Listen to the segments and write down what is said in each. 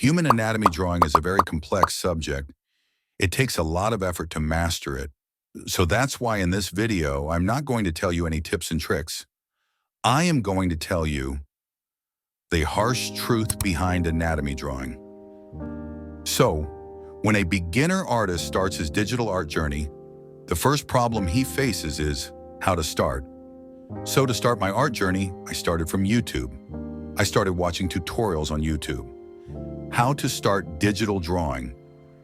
Human anatomy drawing is a very complex subject. It takes a lot of effort to master it. So that's why in this video, I'm not going to tell you any tips and tricks. I am going to tell you the harsh truth behind anatomy drawing. So, when a beginner artist starts his digital art journey, the first problem he faces is how to start. So to start my art journey, I started from YouTube. I started watching tutorials on YouTube. How to start digital drawing,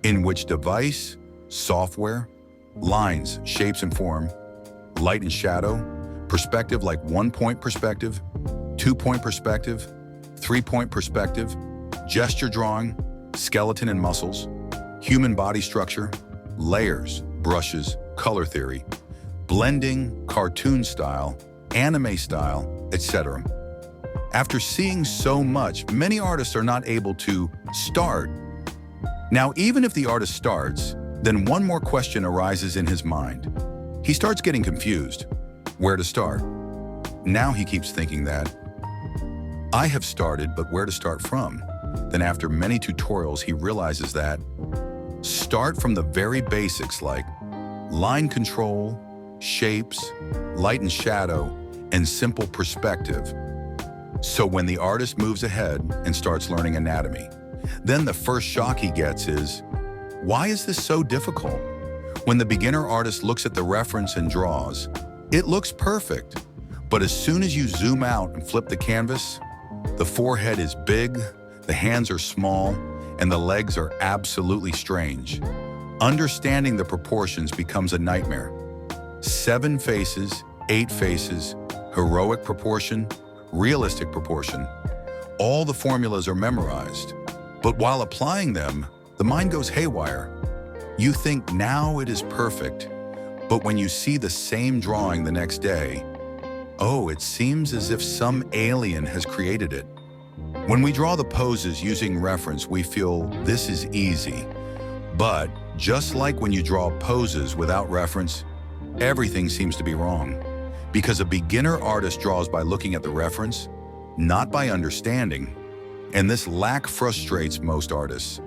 in which device, software, lines, shapes and form, light and shadow, perspective like 1-point perspective, 2-point perspective, 3-point perspective, gesture drawing, skeleton and muscles, human body structure, layers, brushes, color theory, blending, cartoon style, anime style, etc. After seeing so much, many artists are not able to start. Now, even if the artist starts, then one more question arises in his mind. He starts getting confused. Where to start? Now he keeps thinking that, I have started, but where to start from? Then after many tutorials, he realizes that start from the very basics like line control, shapes, light and shadow, and simple perspective. So when the artist moves ahead and starts learning anatomy, then the first shock he gets is, why is this so difficult? When the beginner artist looks at the reference and draws, it looks perfect. But as soon as you zoom out and flip the canvas, the forehead is big, the hands are small, and the legs are absolutely strange. Understanding the proportions becomes a nightmare. 7 faces, 8 faces, heroic proportion, realistic proportion. All the formulas are memorized. But while applying them, the mind goes haywire. You think now it is perfect, but when you see the same drawing the next day, oh, it seems as if some alien has created it. When we draw the poses using reference, we feel this is easy. But just like when you draw poses without reference, everything seems to be wrong. Because a beginner artist draws by looking at the reference, not by understanding. And this lack frustrates most artists.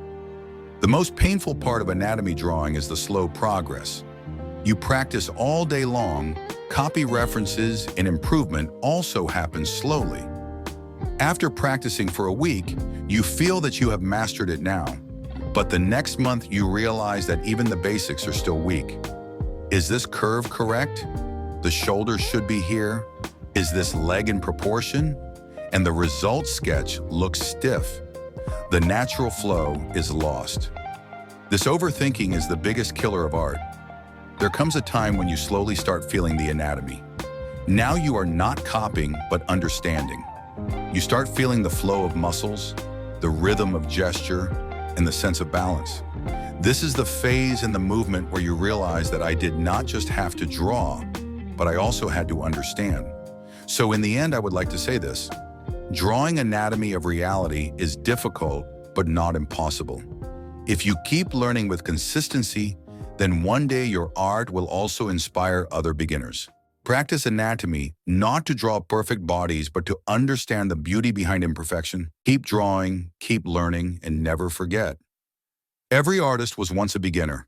The most painful part of anatomy drawing is the slow progress. You practice all day long, copy references, and improvement also happens slowly. After practicing for a week, you feel that you have mastered it now. But the next month you realize that even the basics are still weak. Is this curve correct? The shoulder should be here. Is this leg in proportion? And the result sketch looks stiff. The natural flow is lost. This overthinking is the biggest killer of art. There comes a time when you slowly start feeling the anatomy. Now you are not copying, but understanding. You start feeling the flow of muscles, the rhythm of gesture, and the sense of balance. This is the phase in the movement where you realize that I did not just have to draw, but I also had to understand. So in the end, I would like to say this. Drawing anatomy of reality is difficult, but not impossible. If you keep learning with consistency, then one day your art will also inspire other beginners. Practice anatomy, not to draw perfect bodies, but to understand the beauty behind imperfection. Keep drawing, keep learning, and never forget. Every artist was once a beginner.